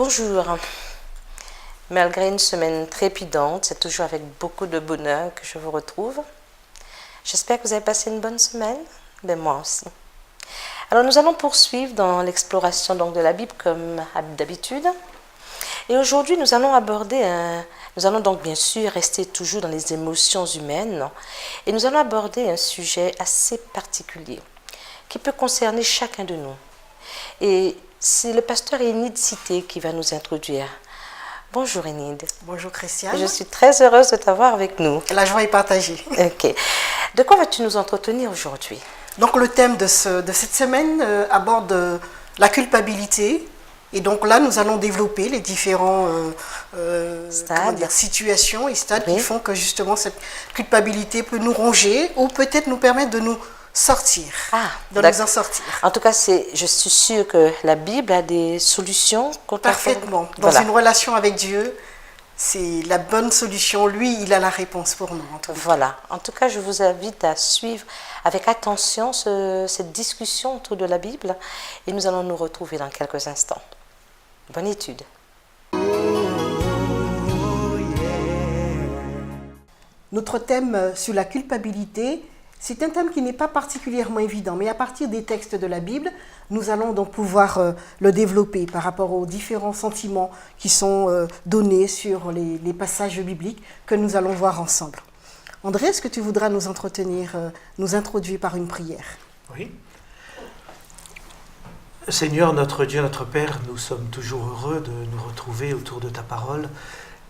Bonjour. Malgré une semaine trépidante, c'est toujours avec beaucoup de bonheur que je vous retrouve. J'espère que vous avez passé une bonne semaine. Ben moi aussi. Alors nous allons poursuivre dans l'exploration de la Bible comme d'habitude. Et aujourd'hui nous allons nous allons donc bien sûr rester toujours dans les émotions humaines. Et nous allons aborder un sujet assez particulier qui peut concerner chacun de nous. Et c'est le pasteur Enid Cité qui va nous introduire. Bonjour Enid. Bonjour Christiane. Je suis très heureuse de t'avoir avec nous. La joie est partagée. Ok. De quoi vas-tu nous entretenir aujourd'hui? Donc le thème de cette semaine aborde la culpabilité. Et donc là, nous allons développer les différents situations et stades qui font que justement cette culpabilité peut nous ronger ou peut-être nous permettre de nous sortir, de nous en sortir. En tout cas, je suis sûre que la Bible a des solutions. Parfaitement. Dans une relation avec Dieu, c'est la bonne solution. Lui, il a la réponse pour nous. Voilà. En tout cas, je vous invite à suivre avec attention cette discussion autour de la Bible et nous allons nous retrouver dans quelques instants. Bonne étude. Notre thème sur la culpabilité, c'est un thème qui n'est pas particulièrement évident, mais à partir des textes de la Bible, nous allons donc pouvoir le développer par rapport aux différents sentiments qui sont donnés sur les passages bibliques que nous allons voir ensemble. André, est-ce que tu voudras nous introduire par une prière? Oui. Seigneur, notre Dieu, notre Père, nous sommes toujours heureux de nous retrouver autour de ta parole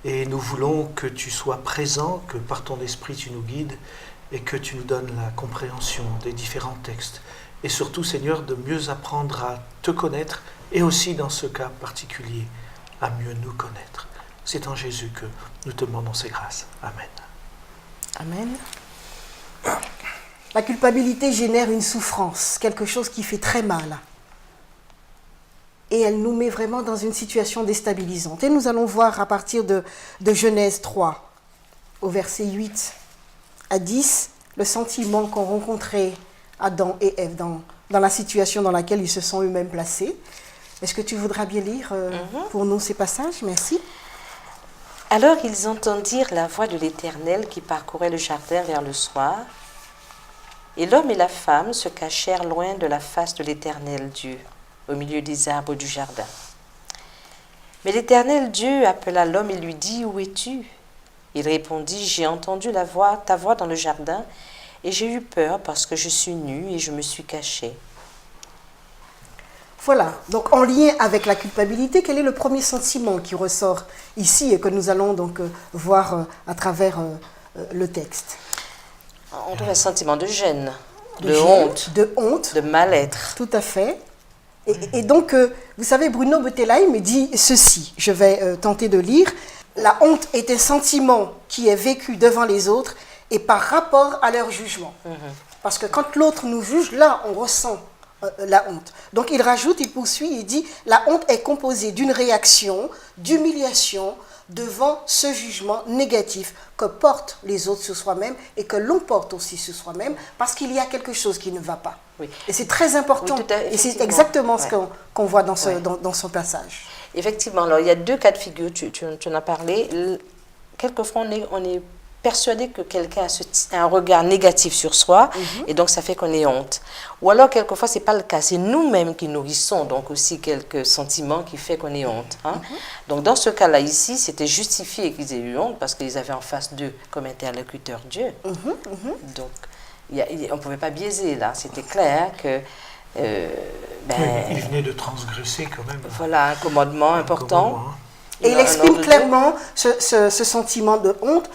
et nous voulons que tu sois présent, que par ton esprit tu nous guides et que tu nous donnes la compréhension des différents textes. Et surtout, Seigneur, de mieux apprendre à te connaître et aussi, dans ce cas particulier, à mieux nous connaître. C'est en Jésus que nous te demandons ces grâces. Amen. Amen. La culpabilité génère une souffrance, quelque chose qui fait très mal. Et elle nous met vraiment dans une situation déstabilisante. Et nous allons voir à partir de Genèse 3, au verset 8 à 10, le sentiment qu'ont rencontré Adam et Ève dans la situation dans laquelle ils se sont eux-mêmes placés. Est-ce que tu voudras bien lire pour nous ces passages? Merci. Alors ils entendirent la voix de l'Éternel qui parcourait le jardin vers le soir. Et l'homme et la femme se cachèrent loin de la face de l'Éternel Dieu, au milieu des arbres du jardin. Mais l'Éternel Dieu appela l'homme et lui dit, « Où es-tu » Il répondit, « J'ai entendu ta voix dans le jardin, et j'ai eu peur parce que je suis nu et je me suis caché. » Voilà, donc en lien avec la culpabilité, quel est le premier sentiment qui ressort ici et que nous allons donc voir à travers le texte? On trouve un sentiment de gêne, de honte, de mal-être. Tout à fait. Et donc, vous savez, Bruno Bettelheim me dit ceci, je vais tenter de lire. La honte est un sentiment qui est vécu devant les autres et par rapport à leur jugement. Parce que quand l'autre nous juge, là, on ressent la honte. Donc, il rajoute, il poursuit, il dit, la honte est composée d'une réaction, d'humiliation devant ce jugement négatif que portent les autres sur soi-même et que l'on porte aussi sur soi-même parce qu'il y a quelque chose qui ne va pas. Oui. Et c'est très important. Oui, et c'est exactement ce qu'on voit dans son passage. Effectivement, alors il y a deux cas de figure, tu en as parlé. Quelquefois, on est persuadé que quelqu'un a un regard négatif sur soi, et donc ça fait qu'on ait honte. Ou alors, quelquefois, ce n'est pas le cas. C'est nous-mêmes qui nourrissons donc aussi quelques sentiments qui font qu'on ait honte. Donc, dans ce cas-là, ici, c'était justifié qu'ils aient eu honte parce qu'ils avaient en face d'eux comme interlocuteur Dieu. Donc, on ne pouvait pas biaiser, là. C'était clair que... il venait de transgresser quand même. Voilà, un commandement important. Et il exprime clairement ce sentiment de honte,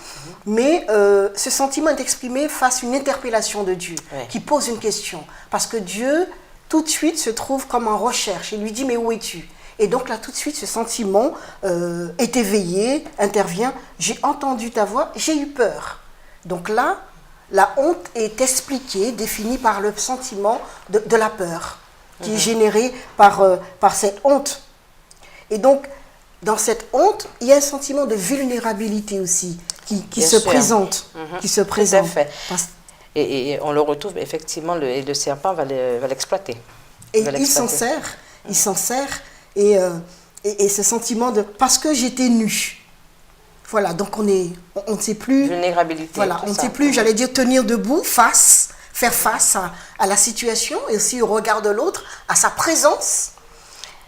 mais ce sentiment est exprimé face à une interpellation de Dieu, qui pose une question. Parce que Dieu, tout de suite, se trouve comme en recherche. Il lui dit, mais où es-tu? Et donc là, tout de suite, ce sentiment est éveillé, intervient. J'ai entendu ta voix, j'ai eu peur. Donc là, la honte est expliquée, définie par le sentiment de la peur, qui est généré par cette honte. Et donc, dans cette honte, il y a un sentiment de vulnérabilité aussi qui se présente. Tout à fait. Et on le retrouve effectivement, le serpent va l'exploiter. Et il s'en sert, et Et ce sentiment de parce que j'étais nue. Voilà, donc on ne sait plus. Vulnérabilité. Voilà, on ne sait plus, j'allais dire, tenir debout, faire face à la situation et aussi au regard de l'autre, à sa présence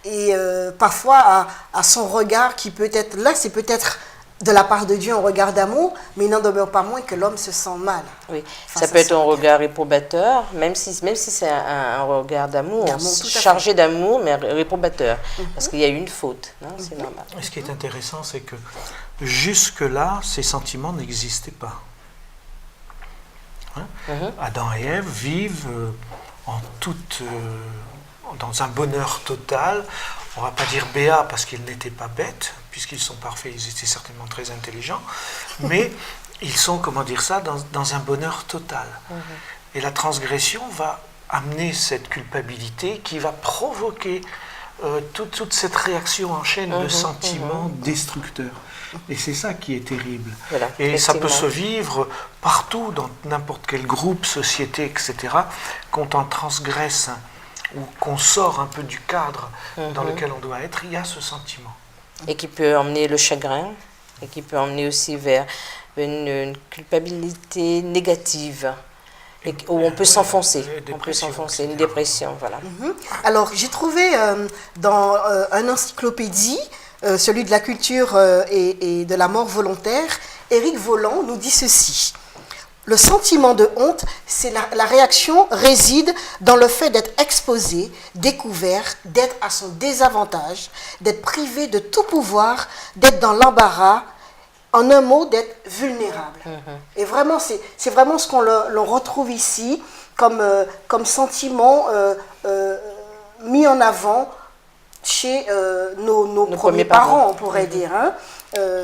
et parfois à son regard qui peut être là, c'est peut-être de la part de Dieu un regard d'amour, mais il n'en demeure pas moins que l'homme se sent mal. Oui, ça peut être un regard réprobateur, même si c'est un regard d'amour, chargé d'amour, mais réprobateur, parce qu'il y a eu une faute, c'est normal. Et ce qui est intéressant, c'est que jusque-là, ces sentiments n'existaient pas. Adam et Ève vivent dans un bonheur total. On ne va pas dire béat parce qu'ils n'étaient pas bêtes, puisqu'ils sont parfaits, ils étaient certainement très intelligents, mais ils sont, comment dire ça, dans un bonheur total. Et la transgression va amener cette culpabilité qui va provoquer toute cette réaction en chaîne de sentiments destructeurs. Et c'est ça qui est terrible. Voilà, et ça peut se vivre partout, dans n'importe quel groupe, société, etc. Quand on transgresse ou qu'on sort un peu du cadre dans lequel on doit être, il y a ce sentiment. Et qui peut emmener le chagrin, et qui peut emmener aussi vers une culpabilité négative, où on peut s'enfoncer, une dépression, voilà. Alors, j'ai trouvé dans un encyclopédie, celui de la culture et de la mort volontaire, Éric Voland nous dit ceci. Le sentiment de honte, c'est la réaction réside dans le fait d'être exposé, découvert, d'être à son désavantage, d'être privé de tout pouvoir, d'être dans l'embarras, en un mot, d'être vulnérable. Et vraiment, c'est vraiment ce qu'on l'on retrouve ici comme sentiment mis en avant chez nos premiers parents, on pourrait dire.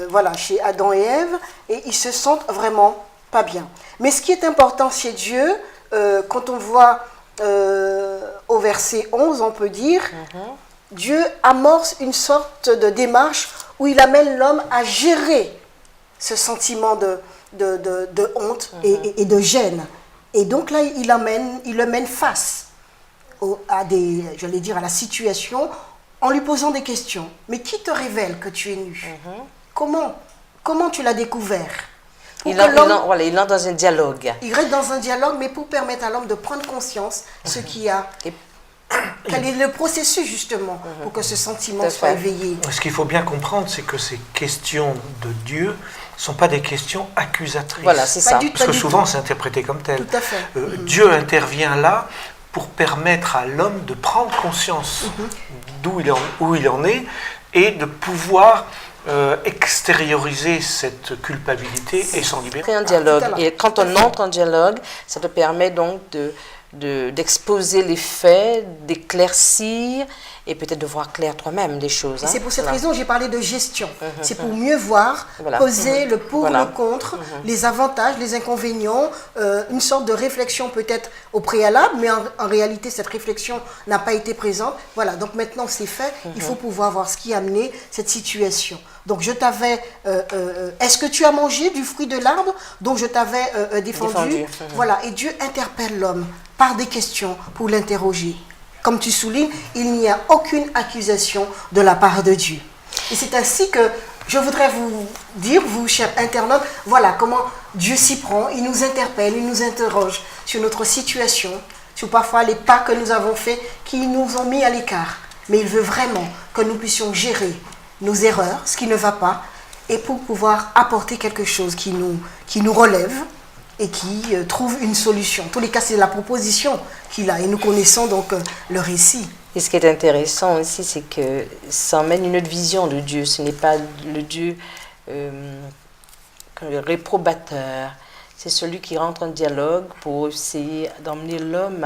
Voilà, chez Adam et Ève, et ils se sentent vraiment pas bien. Mais ce qui est important chez Dieu, quand on voit au verset 11, on peut dire, Dieu amorce une sorte de démarche où il amène l'homme à gérer ce sentiment de honte et de gêne. Et donc là, il le mène face à la situation en lui posant des questions. Mais qui te révèle que tu es nu? Comment tu l'as découvère? Il entre dans un dialogue. Il reste dans un dialogue, mais pour permettre à l'homme de prendre conscience ce qu'il y a. Quel est le processus, justement, pour que ce sentiment soit éveillé? Ce qu'il faut bien comprendre, c'est que ces questions de Dieu ne sont pas des questions accusatrices. Voilà, c'est ça. Parce que souvent, c'est interprété comme tel. Tout à fait. Dieu intervient là pour permettre à l'homme de prendre conscience où il en est et de pouvoir extérioriser cette culpabilité et s'en libérer. Un dialogue. Et quand on entre en dialogue, ça te permet donc d'exposer les faits, d'éclaircir et peut-être de voir clair toi-même des choses. C'est pour cette raison que j'ai parlé de gestion. C'est pour mieux voir, poser le pour, le contre, les avantages, les inconvénients, une sorte de réflexion peut-être au préalable, mais en réalité cette réflexion n'a pas été présente. Voilà, donc maintenant c'est fait, il faut pouvoir voir ce qui a amené cette situation. Donc je t'avais, est-ce que tu as mangé du fruit de l'arbre dont je t'avais défendu? Voilà, et Dieu interpelle l'homme par des questions pour l'interroger. Comme tu soulignes, il n'y a aucune accusation de la part de Dieu. Et c'est ainsi que je voudrais vous dire, vous chers internautes, voilà comment Dieu s'y prend, il nous interpelle, il nous interroge sur notre situation, sur parfois les pas que nous avons faits qui nous ont mis à l'écart. Mais il veut vraiment que nous puissions gérer nos erreurs, ce qui ne va pas, et pour pouvoir apporter quelque chose qui nous relève et qui trouve une solution. En tous les cas, c'est la proposition qu'il a, et nous connaissons donc le récit. Et ce qui est intéressant aussi, c'est que ça emmène une autre vision de Dieu. Ce n'est pas le Dieu réprobateur, c'est celui qui rentre en dialogue pour essayer d'emmener l'homme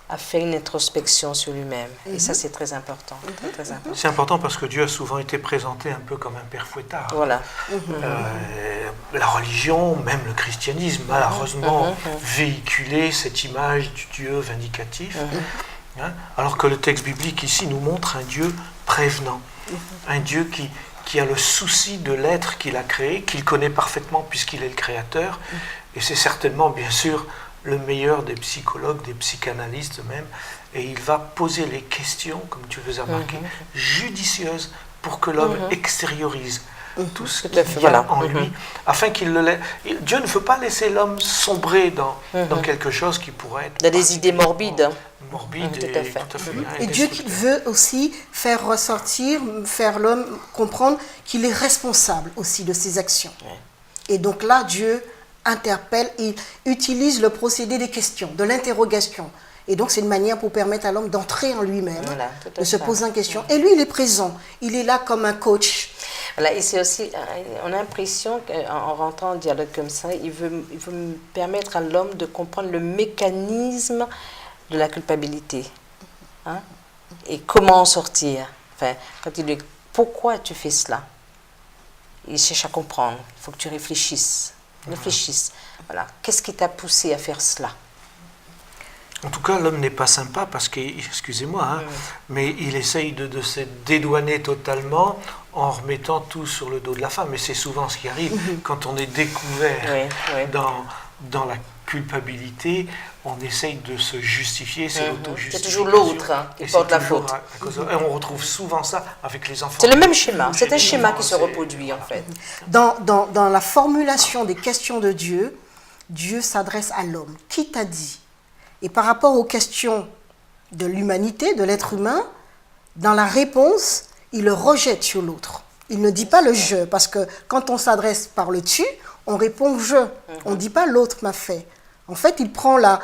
à faire une introspection sur lui-même. Et ça, c'est très important. Très important. C'est important parce que Dieu a souvent été présenté un peu comme un père fouettard. Voilà. La religion, même le christianisme, malheureusement, véhiculé cette image du Dieu vindicatif. Alors que le texte biblique ici nous montre un Dieu prévenant. Un Dieu qui a le souci de l'être qu'il a créé, qu'il connaît parfaitement puisqu'il est le créateur. Et c'est certainement, bien sûr, le meilleur des psychologues, des psychanalystes même, et il va poser les questions, comme tu veux remarquer, judicieuses pour que l'homme extériorise tout ce qu'il y a en lui, afin qu'il le laisse. Dieu ne veut pas laisser l'homme sombrer dans quelque chose qui pourrait être... Dans des idées morbides. Morbides tout à fait. Et Dieu qui veut aussi faire ressortir, faire l'homme comprendre qu'il est responsable aussi de ses actions. Et donc là, Dieu interpelle, il utilise le procédé des questions, de l'interrogation. Et donc c'est une manière pour permettre à l'homme d'entrer en lui-même, de se poser une question. Et lui, il est présent, il est là comme un coach. Voilà, et c'est aussi, on a l'impression qu'en rentrant en dialogue comme ça, il veut permettre à l'homme de comprendre le mécanisme de la culpabilité. Hein? Et comment en sortir. Enfin, quand il lui dit, pourquoi tu fais cela? Il cherche à comprendre. Il faut que tu réfléchisses. Voilà. Qu'est-ce qui t'a poussé à faire cela? En tout cas, l'homme n'est pas sympa parce que, excusez-moi, mais il essaye de se dédouaner totalement en remettant tout sur le dos de la femme. Et c'est souvent ce qui arrive quand on est découvert dans la culpabilité, on essaye de se justifier, c'est l'auto-justification. C'est toujours l'autre qui porte la faute. Et on retrouve souvent ça avec les enfants. C'est le même schéma, c'est un schéma qui se reproduit en fait. Dans la formulation des questions de Dieu, Dieu s'adresse à l'homme. Qui t'a dit? Et par rapport aux questions de l'humanité, de l'être humain, dans la réponse, il le rejette sur l'autre. Il ne dit pas le « je », parce que quand on s'adresse par le « tu », on répond « je ». On ne dit pas « l'autre m'a fait ». En fait, il prend la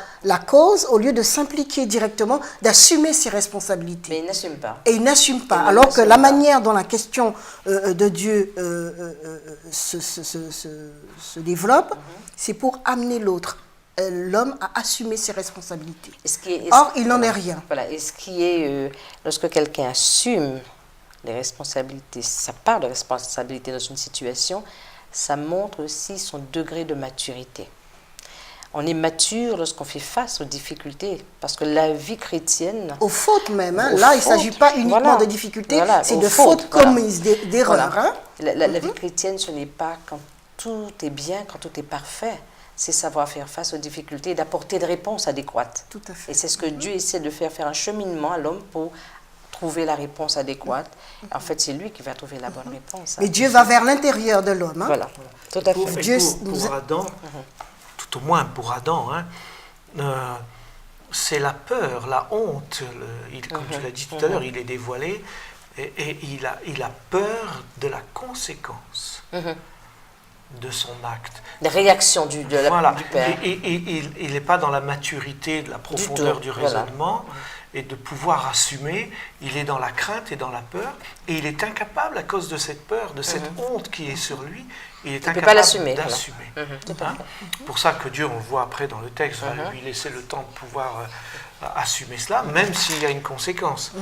cause au lieu de s'impliquer directement, d'assumer ses responsabilités. Mais il n'assume pas. Et il n'assume pas. Alors que la manière dont la question de Dieu se développe, c'est pour amener l'autre, l'homme, à assumer ses responsabilités. Or, il n'en est rien. Voilà. Et ce qui est, lorsque quelqu'un assume les responsabilités, sa part de responsabilité dans une situation, ça montre aussi son degré de maturité. On est mature lorsqu'on fait face aux difficultés, parce que la vie chrétienne... Aux fautes même, hein. Là, il ne s'agit pas uniquement de difficultés, c'est de fautes commises, d'erreurs. Voilà. Hein. La vie chrétienne, ce n'est pas quand tout est bien, quand tout est parfait, c'est savoir faire face aux difficultés et d'apporter des réponses adéquates. Tout à fait. Et c'est ce que Dieu essaie de faire un cheminement à l'homme pour trouver la réponse adéquate. En fait, c'est lui qui va trouver la bonne réponse. Mais Dieu va vers l'intérieur de l'homme. Hein. Voilà, tout à fait. Pour Adam... Tout au moins pour Adam, c'est la peur, la honte. Comme tu l'as dit tout à l'heure, il est dévoilé et il a peur de la conséquence de son acte. La réaction du père. Et il n'est pas dans la maturité, de la profondeur du raisonnement et de pouvoir assumer. Il est dans la crainte et dans la peur et il est incapable, à cause de cette peur, de cette honte qui est sur lui, il est incapable d'assumer. Pour ça que Dieu, on le voit après dans le texte, va lui laisser le temps de pouvoir assumer cela, même s'il y a une conséquence.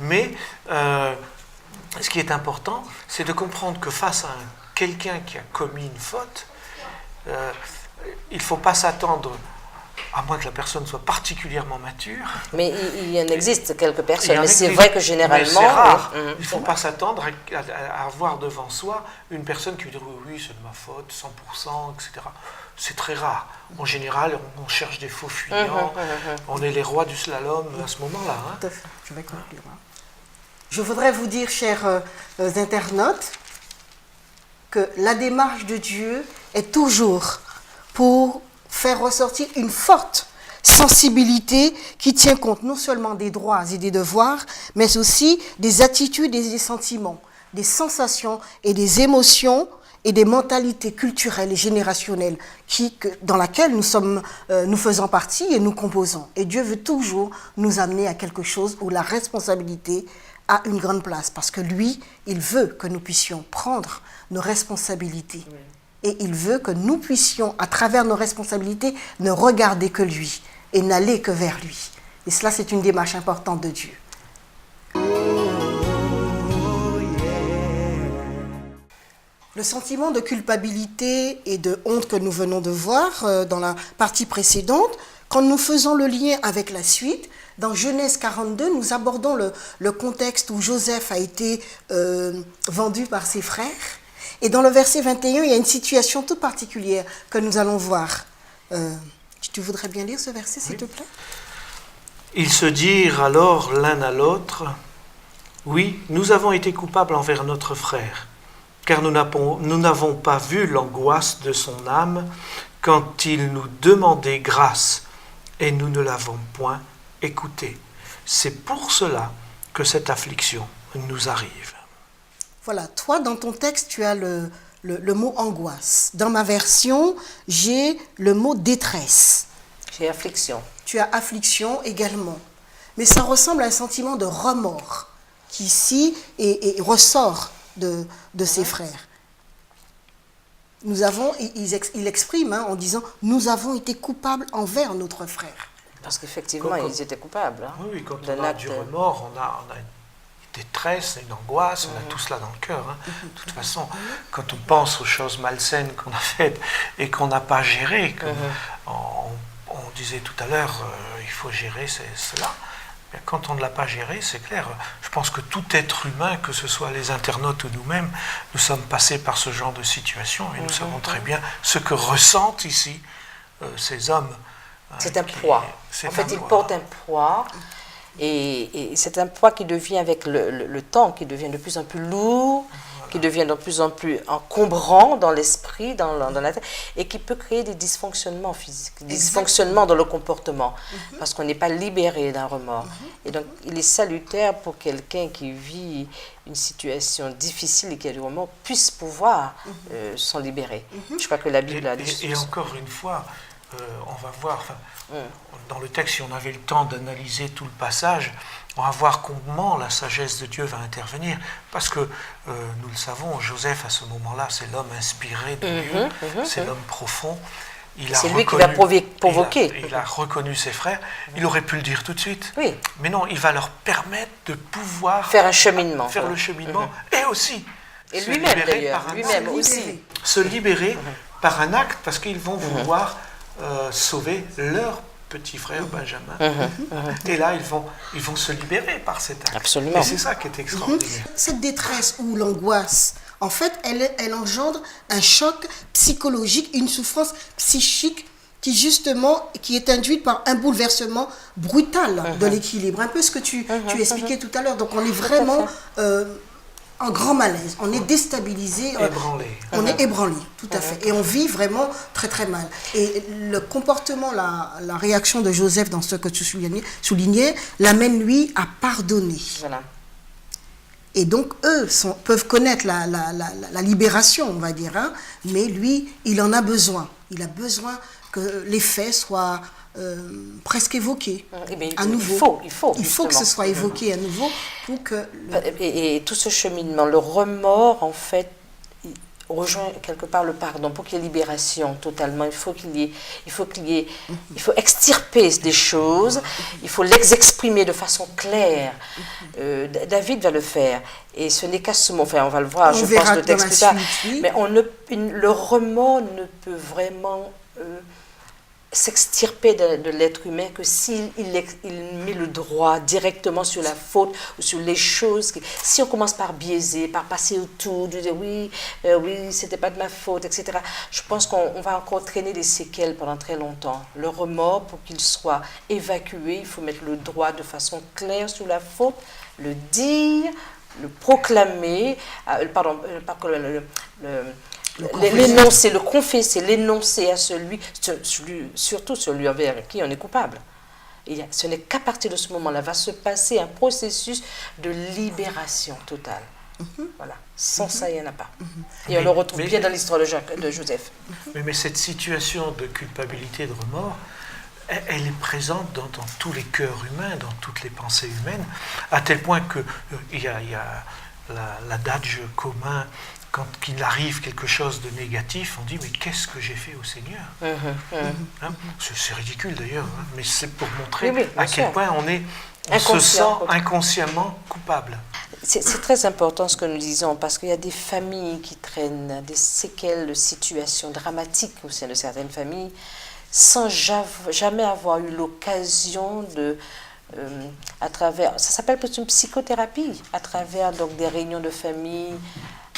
Mais ce qui est important, c'est de comprendre que face à quelqu'un qui a commis une faute, il ne faut pas s'attendre, à moins que la personne soit particulièrement mature. Mais il y en existe quelques personnes, mais c'est vrai que généralement... C'est rare. Il ne faut pas s'attendre à avoir devant soi une personne qui dit « oui, c'est de ma faute, 100%, etc. » C'est très rare. En général, on cherche des faux fuyants, on est les rois du slalom à ce moment-là. Tout à fait. Je vais conclure. Je voudrais vous dire, chers internautes, que la démarche de Dieu est toujours pour faire ressortir une forte sensibilité qui tient compte non seulement des droits et des devoirs, mais aussi des attitudes et des sentiments, des sensations et des émotions et des mentalités culturelles et générationnelles dans laquelle nous faisons partie et nous composons. Et Dieu veut toujours nous amener à quelque chose où la responsabilité a une grande place, parce que lui, il veut que nous puissions prendre nos responsabilités. Oui. Et il veut que nous puissions, à travers nos responsabilités, ne regarder que lui et n'aller que vers lui. Et cela, c'est une démarche importante de Dieu. Le sentiment de culpabilité et de honte que nous venons de voir dans la partie précédente, quand nous faisons le lien avec la suite, dans Genèse 42, nous abordons le contexte où Joseph a été vendu par ses frères. Et dans le verset 21, il y a une situation toute particulière que nous allons voir. Tu voudrais bien lire ce verset, s'il te plaît ? Ils se dirent alors l'un à l'autre, « Oui, nous avons été coupables envers notre frère, car nous n'avons pas vu l'angoisse de son âme quand il nous demandait grâce, et nous ne l'avons point écouté. C'est pour cela que cette affliction nous arrive. » Voilà, toi, dans ton texte, tu as le mot angoisse. Dans ma version, j'ai le mot détresse. J'ai affliction. Tu as affliction également. Mais ça ressemble à un sentiment de remords qui ici ressort de ses frères. Il exprime en disant « Nous avons été coupables envers notre frère ». Parce qu'effectivement, ils étaient coupables. Hein, oui, quand on a du remords, on a une détresse, une angoisse, on a tout cela dans le cœur. Hein. De toute façon, quand on pense aux choses malsaines qu'on a faites et qu'on n'a pas gérées, comme on disait tout à l'heure, il faut gérer cela. Mais quand on ne l'a pas géré, c'est clair. Je pense que tout être humain, que ce soit les internautes ou nous-mêmes, nous sommes passés par ce genre de situation et nous savons très bien ce que ressentent ici ces hommes. C'est un poids. En fait, ils portent un poids. Et c'est un poids qui devient avec le temps, qui devient de plus en plus lourd, qui devient de plus en plus encombrant dans l'esprit, dans la tête, et qui peut créer des dysfonctionnements physiques, des dysfonctionnements dans le comportement, parce qu'on n'est pas libéré d'un remords. Et donc, il est salutaire pour quelqu'un qui vit une situation difficile et qui a du remords, puisse pouvoir s'en libérer. Je crois que la Bible a dit. Et encore une fois, on va voir, dans le texte, si on avait le temps d'analyser tout le passage, on va voir comment la sagesse de Dieu va intervenir. Parce que, nous le savons, Joseph, à ce moment-là, c'est l'homme inspiré de Dieu, c'est l'homme profond. C'est lui qui va provoquer. Il a reconnu ses frères. Il aurait pu le dire tout de suite. Oui. Mais non, il va leur permettre de pouvoir faire un cheminement. Faire le cheminement et aussi et lui-même d'ailleurs, lui-même aussi. Se libérer par un acte parce qu'ils vont vouloir sauver leur petit frère Benjamin. Et là, ils vont se libérer par cet acte. Absolument. Et c'est ça qui est extraordinaire. Cette détresse ou l'angoisse, en fait, elle engendre un choc psychologique, une souffrance psychique qui est induite par un bouleversement brutal de l'équilibre. Un peu ce que tu expliquais tout à l'heure. Donc on est vraiment en grand malaise, on est déstabilisé, ébranlé. On est ébranlé, tout à fait. Et on vit vraiment très très mal. Et le comportement, la réaction de Joseph dans ce que tu soulignais l'amène lui à pardonner. Voilà. Et donc, eux peuvent connaître la libération, on va dire, hein, mais lui, il en a besoin. Il a besoin que les faits soient presque évoqués à nouveau. Il faut que ce soit évoqué à nouveau pour que... Et tout ce cheminement, le remords, en fait, rejoint quelque part le pardon. Pour qu'il y ait libération totalement, il faut extirper des choses, il faut les exprimer de façon claire. David va le faire. Et ce n'est qu'à ce moment, enfin on va le voir, je pense, le texte plus tard. Mais le remords ne peut vraiment s'extirper de l'être humain que s'il met le droit directement sur la faute ou sur les choses. Si on commence par biaiser, par passer autour, de dire oui, c'était pas de ma faute, etc. Je pense qu'on va encore traîner des séquelles pendant très longtemps. Le remords, pour qu'il soit évacué, il faut mettre le droit de façon claire sur la faute, le dire, le proclamer, l'énoncer, le confesser, l'énoncer à surtout celui envers qui on est coupable. Et ce n'est qu'à partir de ce moment-là va se passer un processus de libération totale. Voilà. Sans ça, il n'y en a pas. Et on le retrouve bien dans l'histoire de Joseph. Mais cette situation de culpabilité, de remords, elle est présente dans tous les cœurs humains, dans toutes les pensées humaines, à tel point qu'il y a l'adage commun. Quand il arrive quelque chose de négatif, on dit « mais qu'est-ce que j'ai fait au Seigneur ?» C'est ridicule d'ailleurs, hein, mais c'est pour montrer à quel point on se sent inconsciemment coupable. C'est très important ce que nous disons, parce qu'il y a des familles qui traînent des séquelles de situations dramatiques au sein de certaines familles, sans jamais avoir eu l'occasion à travers, ça s'appelle peut-être une psychothérapie, à travers donc des réunions de famille,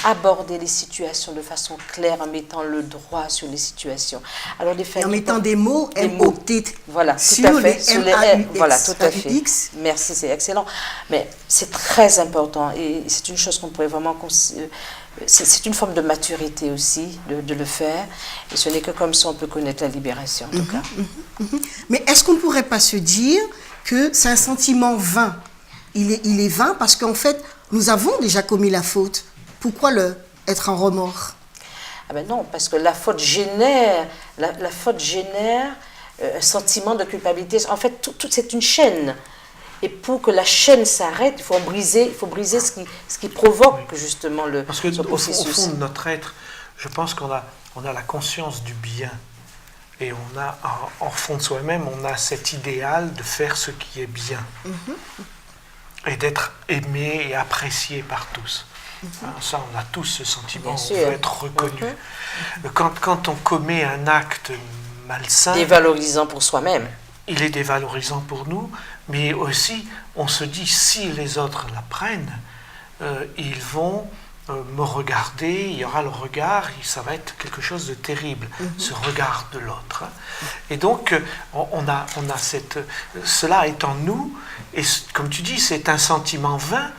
aborder les situations de façon claire en mettant le droit sur les situations. Alors, en mettant des mots, M-O-T, voilà, tout à fait, sur les M, voilà, tout à fait. Merci, c'est excellent. Mais c'est très important et c'est une chose qu'on pourrait vraiment... C'est une forme de maturité aussi de le faire. Et ce n'est que comme ça on peut connaître la libération, en tout cas. Mais est-ce qu'on ne pourrait pas se dire que c'est un sentiment vain? Il est vain parce qu'en fait, nous avons déjà commis la faute. Pourquoi être en remords? Ah ben non, parce que la faute génère, la faute génère un sentiment de culpabilité. En fait, c'est une chaîne. Et pour que la chaîne s'arrête, il faut briser ce qui provoque justement parce que ce processus. Au fond de notre être, je pense qu'on a la conscience du bien. Et on a, en fond de soi-même, on a cet idéal de faire ce qui est bien. Et d'être aimé et apprécié par tous. Ça, on a tous ce sentiment, on veut être reconnu. Quand on commet un acte malsain... Dévalorisant pour soi-même. Il est dévalorisant pour nous, mais aussi, on se dit, si les autres l'apprennent, ils vont me regarder, il y aura le regard, ça va être quelque chose de terrible, ce regard de l'autre. Et donc, on a cela est en nous, et comme tu dis, c'est un sentiment vain,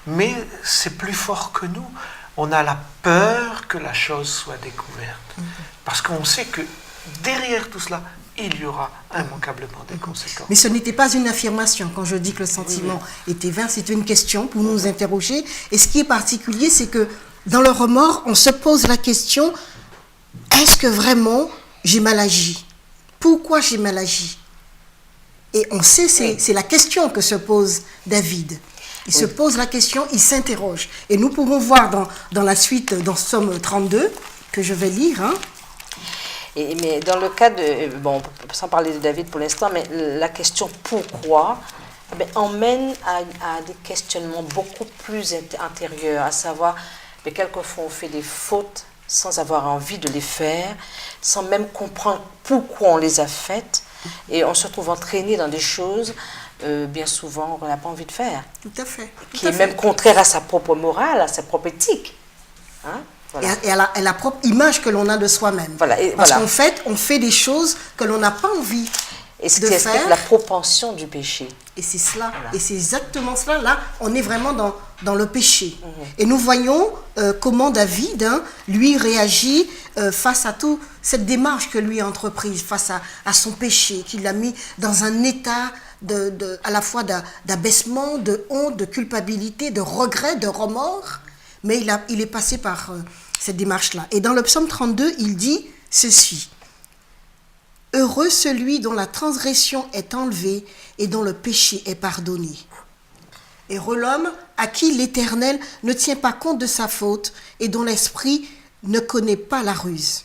mais c'est plus fort que nous. On a la peur que la chose soit découverte, parce qu'on sait que derrière tout cela, il y aura immanquablement des conséquences. Mais ce n'était pas une affirmation. Quand je dis que le sentiment était vain, c'est une question pour nous interroger. Et ce qui est particulier, c'est que dans le remords, on se pose la question, est-ce que vraiment j'ai mal agi? Pourquoi j'ai mal agi? Et on sait, c'est la question que se pose David. Il se pose la question, il s'interroge. Et nous pouvons voir dans la suite, dans Psaume 32, que je vais lire, mais dans le cas de... Bon, sans parler de David pour l'instant, mais la question pourquoi emmène à des questionnements beaucoup plus intérieurs, à savoir, quelquefois on fait des fautes sans avoir envie de les faire, sans même comprendre pourquoi on les a faites, et on se retrouve entraîné dans des choses, bien souvent, qu'on n'a pas envie de faire. Tout à fait. Qui est même contraire à sa propre morale, à sa propre éthique. Voilà. Et à la propre image que l'on a de soi-même. Parce qu'en fait, on fait des choses que l'on n'a pas envie de faire. Et ce qui explique la propension du péché. Et c'est cela. Voilà. Et c'est exactement cela. Là, on est vraiment dans le péché. Et nous voyons comment David, lui, réagit face à toute cette démarche que lui a entreprise, face à son péché, qu'il l'a mis dans un état à la fois d'abaissement, de honte, de culpabilité, de regret, de remords. Mais il est passé par cette démarche-là. Et dans le psaume 32, il dit ceci. « Heureux celui dont la transgression est enlevée et dont le péché est pardonné. Heureux l'homme à qui l'Éternel ne tient pas compte de sa faute et dont l'esprit ne connaît pas la ruse.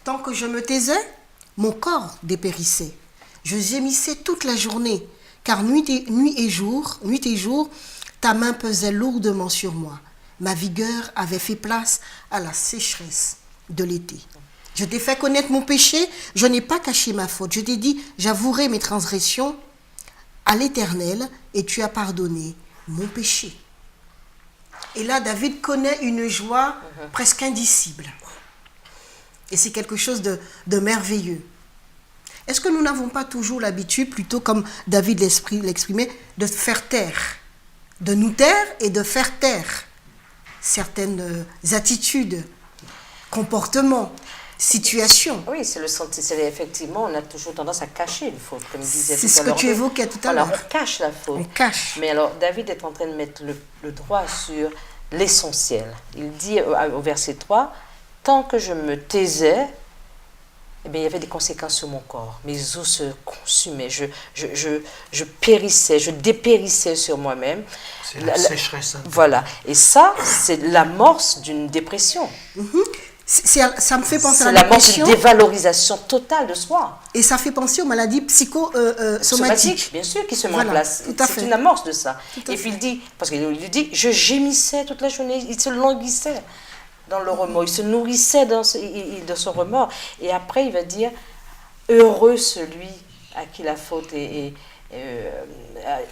Tant que je me taisais, mon corps dépérissait. Je gémissais toute la journée, car nuit et jour, ta main pesait lourdement sur moi. Ma vigueur avait fait place à la sécheresse de l'été. Je t'ai fait connaître mon péché, je n'ai pas caché ma faute. Je t'ai dit, j'avouerai mes transgressions à l'Éternel et tu as pardonné mon péché. » Et là, David connaît une joie presque indicible. Et c'est quelque chose de merveilleux. Est-ce que nous n'avons pas toujours l'habitude, plutôt comme David l'exprimait, de faire taire, de nous taire et de faire taire certaines attitudes, comportements, situations? Oui, effectivement, on a toujours tendance à cacher une faute, comme disait tout à l'heure. C'est ce que tu évoquais tout à l'heure. On cache la faute. On cache. Mais alors, David est en train de mettre le doigt sur l'essentiel. Il dit au verset 3, « Tant que je me taisais, il y avait des conséquences sur mon corps. Mes os se consumaient, je périssais, je dépérissais sur moi-même. » C'est la sécheresse interne. Voilà. Et ça, c'est l'amorce d'une dépression. Ça me fait penser à la dépression. C'est l'amorce d'une dévalorisation totale de soi. Et ça fait penser aux maladies psychosomatiques. Bien sûr, qui se mettent en place. C'est une amorce de ça. Et puis il dit, parce qu'il dit, je gémissais toute la journée, il se languissait dans le remords, il se nourrissait dans son remords. Et après, il va dire, heureux celui à qui la faute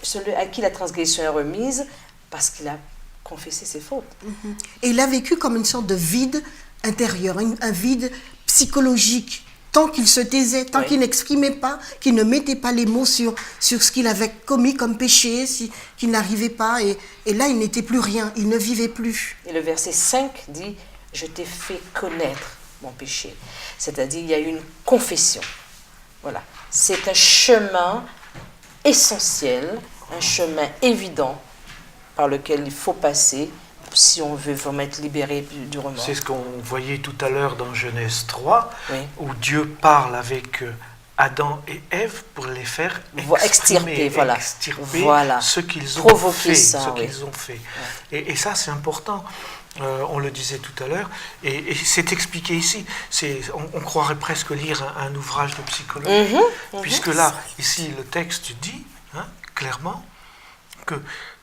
celui à qui la transgression est remise, parce qu'il a confesser ses fautes. Et il a vécu comme une sorte de vide intérieur, un vide psychologique. Tant qu'il se taisait, tant qu'il n'exprimait pas, qu'il ne mettait pas les mots sur ce qu'il avait commis comme péché, qu'il n'arrivait pas. Et là, il n'était plus rien, il ne vivait plus. Et le verset 5 dit « Je t'ai fait connaître mon péché ». C'est-à-dire, il y a une confession. Voilà. C'est un chemin essentiel, un chemin évident par lequel il faut passer si on veut vraiment être libéré du remords. C'est ce qu'on voyait tout à l'heure dans Genèse 3, oui. où Dieu parle avec Adam et Ève pour les faire extirper ce qu'ils ont fait. Qu'ils ont fait. Ouais. Et ça, c'est important. On le disait tout à l'heure, et c'est expliqué ici. On croirait presque lire un ouvrage de psychologie, puisque là, ici, le texte dit clairement que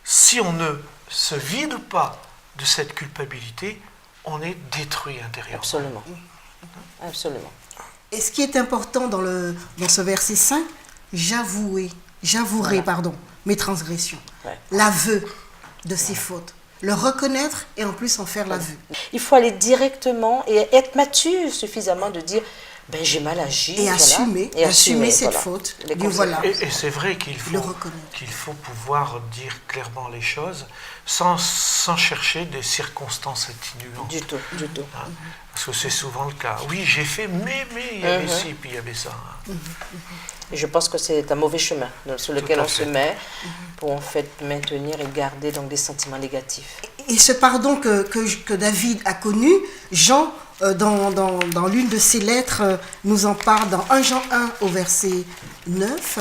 si on ne se vide pas de cette culpabilité, on est détruit intérieurement. Absolument. Absolument. Et ce qui est important dans ce verset 5, j'avouerai mes transgressions. Ouais. L'aveu de ses fautes. Le reconnaître et en plus en faire l'aveu. Il faut aller directement et être mature suffisamment de dire j'ai mal agi. Et assumer cette faute. Et c'est vrai qu'il faut pouvoir dire clairement les choses sans chercher des circonstances atténuantes. Du tout. Parce que c'est souvent le cas. Oui, j'ai fait, mais il y avait ci, puis il y avait ça. Et je pense que c'est un mauvais chemin sur lequel on se met pour en fait maintenir et garder donc des sentiments négatifs. Et ce pardon que David a connu, Jean, dans l'une de ses lettres, nous en parle dans 1 Jean 1 au verset 9.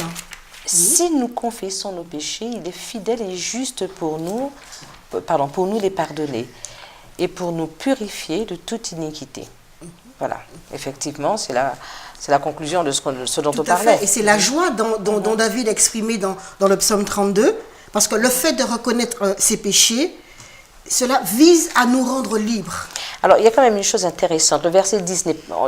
Si nous confessons nos péchés, il est fidèle et juste pour nous les pardonner et pour nous purifier de toute iniquité. Voilà, effectivement, c'est la conclusion de ce dont on parlait. Et c'est la joie dont David exprimait dans le psaume 32, parce que le fait de reconnaître ses péchés, cela vise à nous rendre libres. Alors, il y a quand même une chose intéressante. Le verset 10,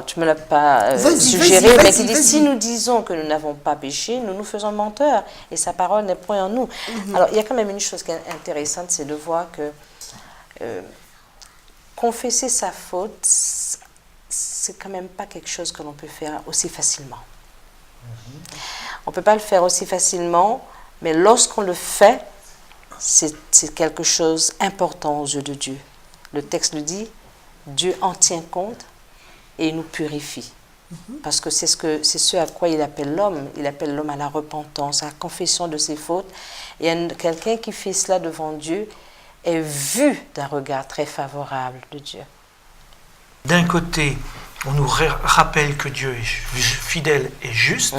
tu ne me l'as pas suggéré, mais qui dit « Si nous disons que nous n'avons pas péché, nous nous faisons menteurs, et sa parole n'est point en nous. » Alors, il y a quand même une chose qui est intéressante, c'est de voir que confesser sa faute, c'est quand même pas quelque chose que l'on peut faire aussi facilement. On ne peut pas le faire aussi facilement, mais lorsqu'on le fait, c'est quelque chose d'important aux yeux de Dieu. Le texte le dit, Dieu en tient compte et il nous purifie. Parce que c'est ce à quoi il appelle l'homme. Il appelle l'homme à la repentance, à la confession de ses fautes. Et quelqu'un qui fait cela devant Dieu est vu d'un regard très favorable de Dieu. D'un côté, on nous rappelle que Dieu est fidèle et juste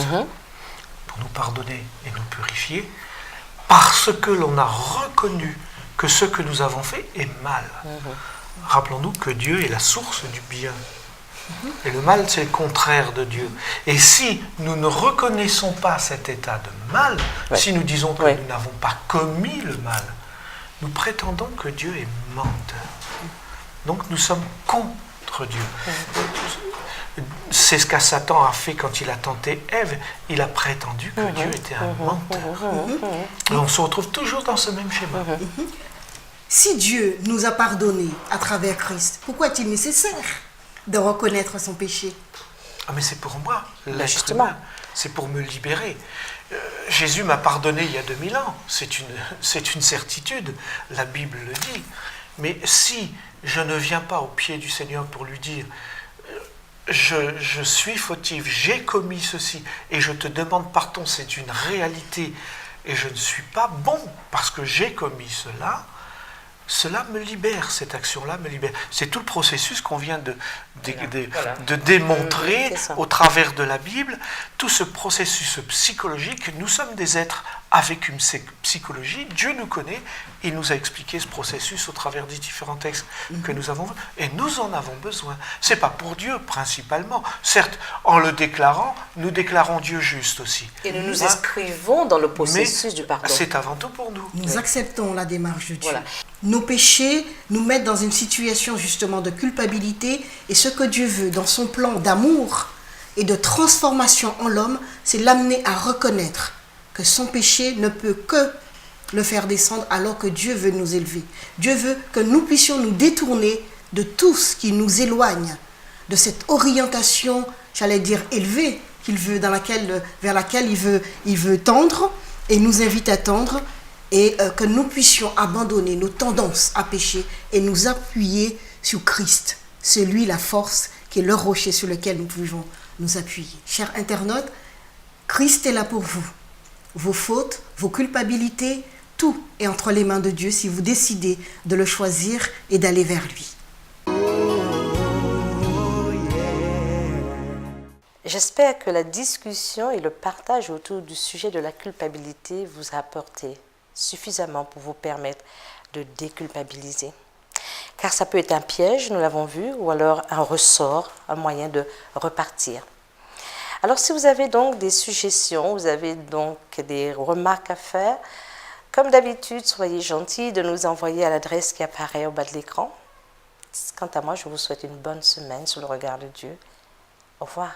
pour nous pardonner et nous purifier, parce que l'on a reconnu que ce que nous avons fait est mal. Rappelons-nous que Dieu est la source du bien. Et le mal, c'est le contraire de Dieu. Et si nous ne reconnaissons pas cet état de mal, si nous disons que nous n'avons pas commis le mal, nous prétendons que Dieu est menteur. Donc nous sommes contre Dieu. C'est ce qu'à Satan a fait quand il a tenté Ève. Il a prétendu que Dieu était un menteur. Et on se retrouve toujours dans ce même schéma. Si Dieu nous a pardonnés à travers Christ, pourquoi est-il nécessaire de reconnaître son péché? Mais c'est pour moi, l'être humain. C'est pour me libérer. Jésus m'a pardonné il y a 2000 ans. C'est une certitude. La Bible le dit. Mais si je ne viens pas au pied du Seigneur pour lui dire je suis fautif, j'ai commis ceci et je te demande pardon, c'est une réalité et je ne suis pas bon parce que j'ai commis cela me libère, cette action-là me libère. C'est tout le processus qu'on vient de démontrer au travers de la Bible, tout ce processus psychologique. Nous sommes des êtres avec une psychologie, Dieu nous connaît, il nous a expliqué ce processus au travers des différents textes que nous avons vus, et nous en avons besoin. C'est pas pour Dieu principalement. Certes, en le déclarant, nous déclarons Dieu juste aussi. Et nous nous inscrivons dans le processus du pardon. C'est avant tout pour nous. Nous acceptons la démarche de Dieu. Nos péchés nous mettent dans une situation justement de culpabilité, et ce que Dieu veut dans son plan d'amour et de transformation en l'homme, c'est l'amener à reconnaître que son péché ne peut que le faire descendre alors que Dieu veut nous élever. Dieu veut que nous puissions nous détourner de tout ce qui nous éloigne de cette orientation, j'allais dire élevée, vers laquelle il veut tendre et nous invite à tendre, et que nous puissions abandonner nos tendances à pécher et nous appuyer sur Christ, celui, la force, qui est le rocher sur lequel nous pouvons nous appuyer. Chers internautes, Christ est là pour vous. Vos fautes, vos culpabilités, tout est entre les mains de Dieu si vous décidez de le choisir et d'aller vers lui. J'espère que la discussion et le partage autour du sujet de la culpabilité vous a apporté suffisamment pour vous permettre de déculpabiliser. Car ça peut être un piège, nous l'avons vu, ou alors un ressort, un moyen de repartir. Alors si vous avez donc des suggestions, vous avez donc des remarques à faire, comme d'habitude, soyez gentils de nous envoyer à l'adresse qui apparaît au bas de l'écran. Quant à moi, je vous souhaite une bonne semaine sous le regard de Dieu. Au revoir.